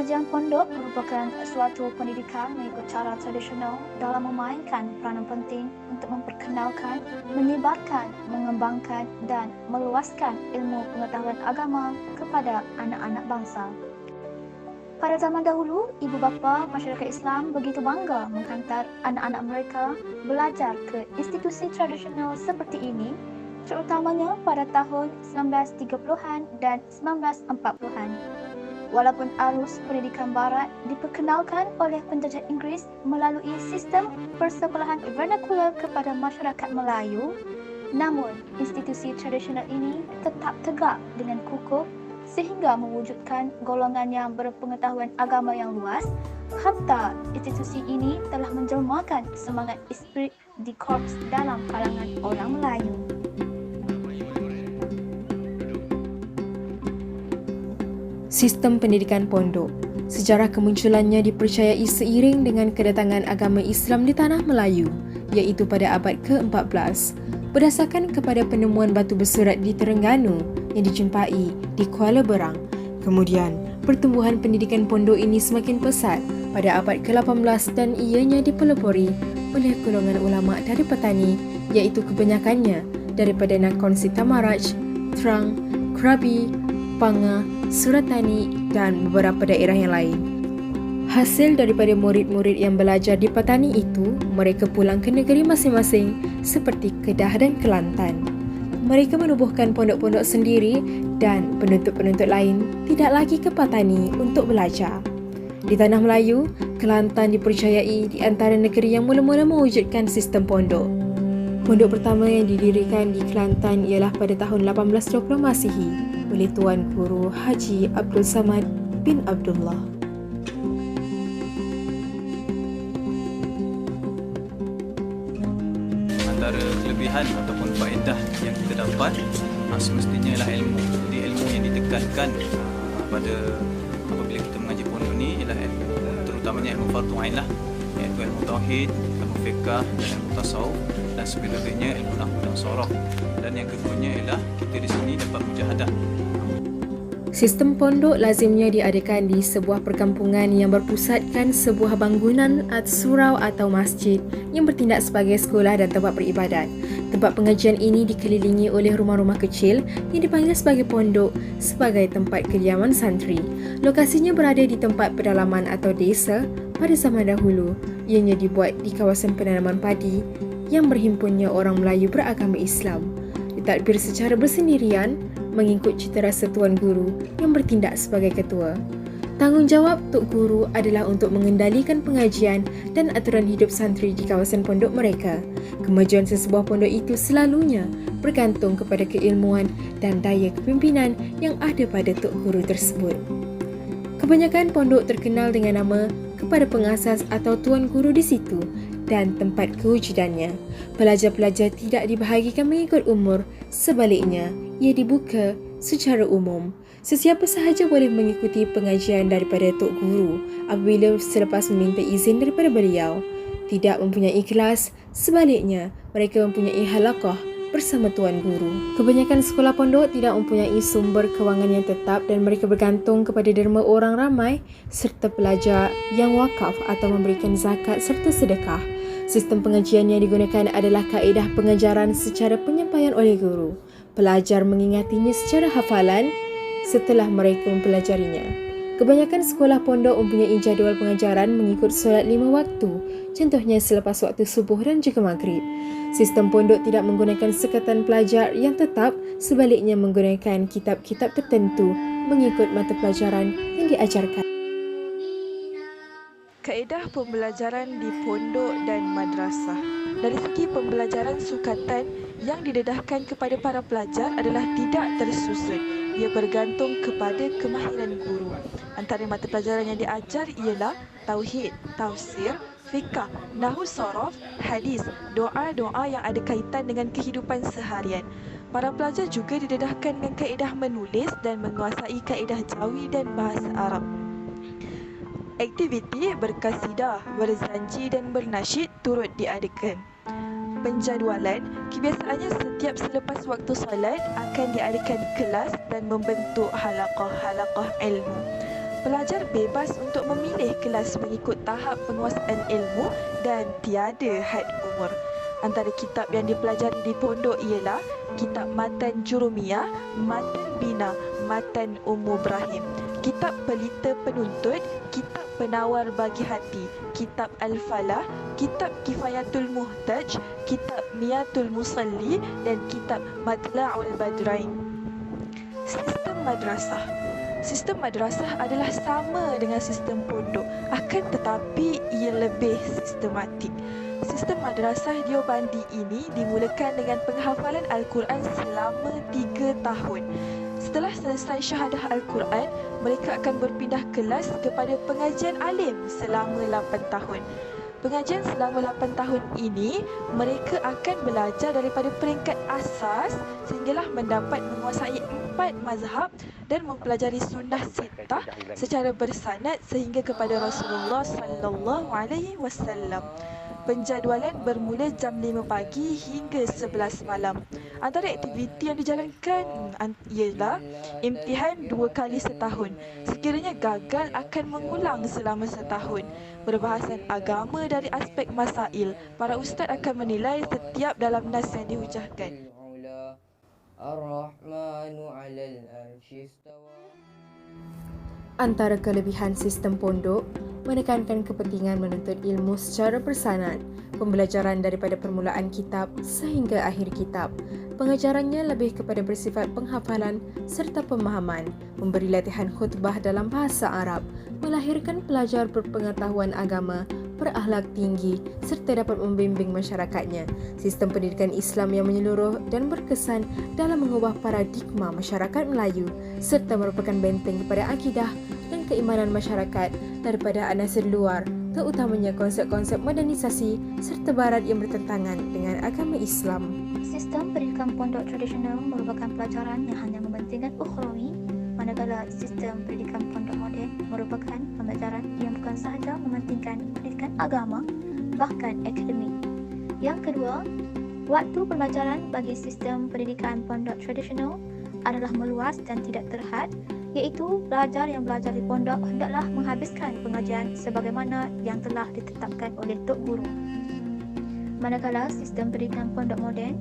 Pengajian pondok merupakan suatu pendidikan mengikut cara tradisional dalam memainkan peranan penting untuk memperkenalkan, menyebarkan, mengembangkan dan meluaskan ilmu pengetahuan agama kepada anak-anak bangsa. Pada zaman dahulu, ibu bapa masyarakat Islam begitu bangga menghantar anak-anak mereka belajar ke institusi tradisional seperti ini, terutamanya pada tahun 1930-an dan 1940-an. Walaupun arus pendidikan barat diperkenalkan oleh penjajah Inggeris melalui sistem persekolahan vernakular kepada masyarakat Melayu, namun institusi tradisional ini tetap tegak dengan kukuh sehingga mewujudkan golongan yang berpengetahuan agama yang luas. Hatta institusi ini telah menjelmakan semangat esprit de corps dalam kalangan orang Melayu. Sistem pendidikan pondok. Sejarah kemunculannya dipercayai seiring dengan kedatangan agama Islam di tanah Melayu, iaitu pada abad ke-14. Berdasarkan kepada penemuan batu bersurat di Terengganu yang dijumpai di Kuala Berang. Kemudian, pertumbuhan pendidikan pondok ini semakin pesat pada abad ke-18 dan ianya dipelopori oleh golongan ulama dari petani, iaitu kebanyakannya daripada Nakhon Si Thammarat, Trang, Krabi, Panga, Suratani dan beberapa daerah yang lain. Hasil daripada murid-murid yang belajar di petani itu, mereka pulang ke negeri masing-masing seperti Kedah dan Kelantan. Mereka menubuhkan pondok-pondok sendiri dan penuntut-penuntut lain tidak lagi ke petani untuk belajar. Di tanah Melayu, Kelantan dipercayai di antara negeri yang mula-mula mewujudkan sistem pondok. Pondok pertama yang didirikan di Kelantan ialah pada tahun 1820 Masihi oleh Tuan Guru Haji Abdul Samad bin Abdullah. Antara kelebihan ataupun faedah yang kita dapat semestinya ialah ilmu. Jadi ilmu yang ditekankan pada apabila kita mengaji pondok ni ialah ilmu, terutamanya ilmu fardu ain lah, iaitu ilmu tauhid, ilmu fiqh dan ilmu tasawuf, dan sebagainya ilmu nahwu dan sorof. Dan yang keduanya ialah kita di sini dapat mujahadah. Sistem pondok lazimnya diadakan di sebuah perkampungan yang berpusatkan sebuah bangunan surau atau masjid yang bertindak sebagai sekolah dan tempat beribadat. Tempat pengajian ini dikelilingi oleh rumah-rumah kecil yang dipanggil sebagai pondok sebagai tempat kediaman santri. Lokasinya berada di tempat pedalaman atau desa pada zaman dahulu. Ianya dibuat di kawasan penanaman padi yang berhimpunnya orang Melayu beragama Islam. Ditadbir secara bersendirian mengikut citarasa Tuan Guru yang bertindak sebagai ketua. Tanggungjawab Tok Guru adalah untuk mengendalikan pengajian dan aturan hidup santri di kawasan pondok mereka. Kemajuan sesebuah pondok itu selalunya bergantung kepada keilmuan dan daya kepimpinan yang ada pada Tok Guru tersebut. Kebanyakan pondok terkenal dengan nama kepada pengasas atau Tuan Guru di situ dan tempat kewujudannya. Pelajar-pelajar tidak dibahagikan mengikut umur, sebaliknya ia dibuka secara umum. Sesiapa sahaja boleh mengikuti pengajian daripada Tok Guru apabila selepas meminta izin daripada beliau. Tidak mempunyai kelas, sebaliknya mereka mempunyai halaqah bersama Tuan Guru. Kebanyakan sekolah pondok tidak mempunyai sumber kewangan yang tetap dan mereka bergantung kepada derma orang ramai serta pelajar yang wakaf atau memberikan zakat serta sedekah. Sistem pengajian yang digunakan adalah kaedah pengajaran secara penyampaian oleh guru. Pelajar mengingatinya secara hafalan setelah mereka mempelajarinya. Kebanyakan sekolah pondok mempunyai jadual pengajaran mengikut solat 5 waktu, contohnya selepas waktu subuh dan juga maghrib. Sistem pondok tidak menggunakan sekatan pelajar yang tetap, sebaliknya menggunakan kitab-kitab tertentu mengikut mata pelajaran yang diajarkan. Kaedah pembelajaran di pondok dan madrasah. Dari segi pembelajaran sukatan yang didedahkan kepada para pelajar adalah tidak tersusun. Ia bergantung kepada kemahiran guru. Antara mata pelajaran yang diajar ialah tauhid, tafsir, fiqh, nahwu sorof, hadis, doa-doa yang ada kaitan dengan kehidupan seharian. Para pelajar juga didedahkan dengan kaedah menulis dan menguasai kaedah jawi dan bahasa Arab. Aktiviti berkasidah, berzanji dan bernasyid turut diadakan. Penjadualan, kebiasaannya setiap selepas waktu solat akan diadakan kelas dan membentuk halaqah-halaqah ilmu. Pelajar bebas untuk memilih kelas mengikut tahap penguasaan ilmu dan tiada had umur. Antara kitab yang dipelajari di pondok ialah Kitab Matan Jurumiyah, Matan Bina, Matan Ibrahim, Kitab Pelita Penuntut, Kitab Penawar Bagi Hati, Kitab Al-Falah, Kitab Kifayatul Muhtaj, Kitab Miyatul Musalli dan Kitab Matla'ul Badrain. Sistem madrasah. Sistem madrasah adalah sama dengan sistem pondok, akan tetapi ia lebih sistematik. Sistem madrasah Deobandi ini dimulakan dengan penghafalan Al-Quran selama 3 tahun. Setelah selesai syahadah Al-Quran, mereka akan berpindah kelas kepada pengajian alim selama 8 tahun. Pengajian selama 8 tahun ini, mereka akan belajar daripada peringkat asas sehinggalah mendapat menguasai 4 mazhab dan mempelajari sunnah sittah secara bersanad sehingga kepada Rasulullah sallallahu alaihi wasallam. Penjadualan bermula jam 5 pagi hingga 11 malam. Antara aktiviti yang dijalankan ialah imtihan 2 kali setahun. Sekiranya gagal akan mengulang selama setahun. Perbahasan agama dari aspek masail. Para ustaz akan menilai setiap dalam nas yang dihujahkan. Antara kelebihan sistem pondok menekankan kepentingan menuntut ilmu secara bersanad, pembelajaran daripada permulaan kitab sehingga akhir kitab. Pengajarannya lebih kepada bersifat penghafalan serta pemahaman, memberi latihan khutbah dalam bahasa Arab, melahirkan pelajar berpengetahuan agama, berakhlak tinggi serta dapat membimbing masyarakatnya. Sistem pendidikan Islam yang menyeluruh dan berkesan dalam mengubah paradigma masyarakat Melayu serta merupakan benteng kepada akidah dan keimanan masyarakat daripada anasir luar, terutamanya konsep-konsep modernisasi serta barat yang bertentangan dengan agama Islam. Sistem pendidikan pondok tradisional merupakan pelajaran yang hanya mementingkan ukhrawi, manakala sistem pendidikan pondok moden merupakan pembelajaran yang bukan sahaja mementingkan pendidikan agama, bahkan akademik. Yang kedua, waktu pembelajaran bagi sistem pendidikan pondok tradisional adalah meluas dan tidak terhad, iaitu pelajar yang belajar di pondok hendaklah menghabiskan pengajian sebagaimana yang telah ditetapkan oleh Tok Guru. Manakala sistem pendidikan pondok moden,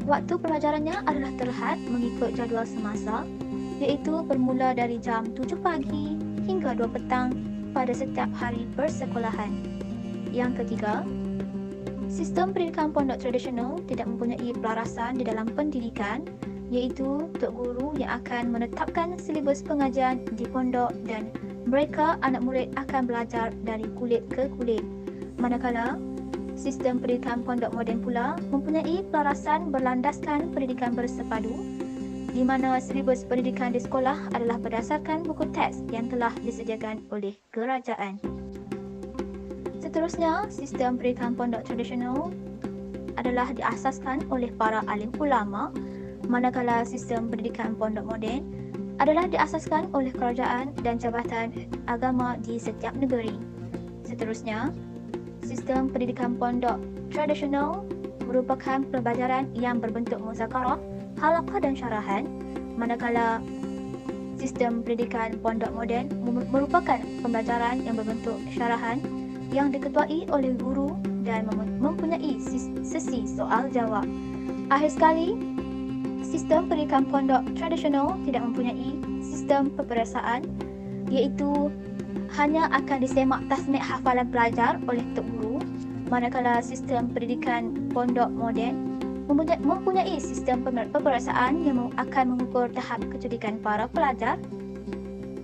waktu pelajarannya adalah terhad mengikut jadual semasa, iaitu bermula dari jam 7 pagi hingga 2 petang pada setiap hari persekolahan. Yang ketiga, sistem pendidikan pondok tradisional tidak mempunyai pelarasan di dalam pendidikan, iaitu Tok Guru yang akan menetapkan silibus pengajian di pondok dan mereka anak murid akan belajar dari kulit ke kulit. Manakala sistem pendidikan pondok moden pula mempunyai pelarasan berlandaskan pendidikan bersepadu, di mana silibus pendidikan di sekolah adalah berdasarkan buku teks yang telah disediakan oleh kerajaan. Seterusnya, sistem pendidikan pondok tradisional adalah diasaskan oleh para alim ulama, manakala sistem pendidikan pondok moden adalah diasaskan oleh kerajaan dan jabatan agama di setiap negeri. Seterusnya, sistem pendidikan pondok tradisional merupakan pembelajaran yang berbentuk muzakarah, halaqah dan syarahan, manakala sistem pendidikan pondok moden merupakan pembelajaran yang berbentuk syarahan yang diketuai oleh guru dan mempunyai sesi soal jawab. Akhir sekali, sistem pendidikan pondok tradisional tidak mempunyai sistem peperiksaan, iaitu hanya akan disemak tasmik hafalan pelajar oleh Tok Guru, manakala sistem pendidikan pondok moden mempunyai sistem peperiksaan yang akan mengukur tahap kecerdikan para pelajar,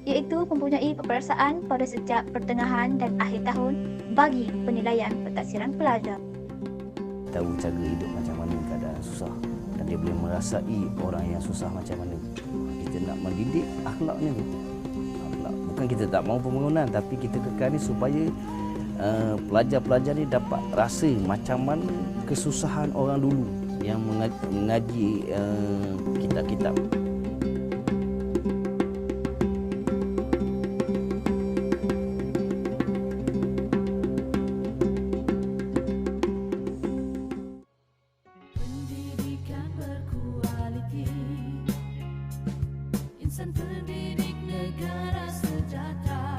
iaitu mempunyai peperiksaan pada setiap pertengahan dan akhir tahun bagi penilaian pentaksiran pelajar. Tahu cara hidup macam mana keadaan susah dan dia boleh merasai orang yang susah macam mana. Kita nak mendidik akhlaknya tu. Akhlak. Bukan kita tak mahu pembangunan, tapi kita kekal ni supaya pelajar-pelajar ni dapat rasa macam mana kesusahan orang dulu yang mengaji kitab-kitab. Pendidikan berkualiti, insan terdidik negara sejahtera.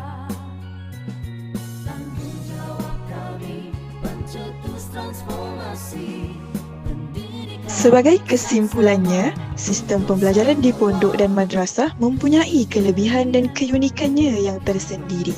Sebagai kesimpulannya, sistem pembelajaran di pondok dan madrasah mempunyai kelebihan dan keunikannya yang tersendiri.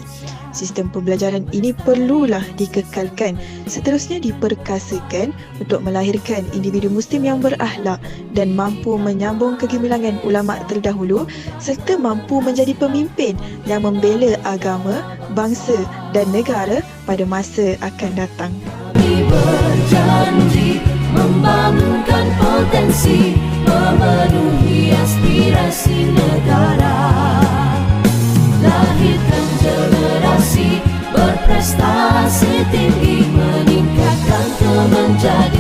Sistem pembelajaran ini perlulah dikekalkan, seterusnya diperkasakan untuk melahirkan individu Muslim yang berakhlak dan mampu menyambung kegemilangan ulama terdahulu serta mampu menjadi pemimpin yang membela agama, bangsa dan negara pada masa akan datang. Berjanji membangunkan potensi, memenuhi aspirasi negara, lahirkan generasi berprestasi tinggi, meningkatkan kemenjadian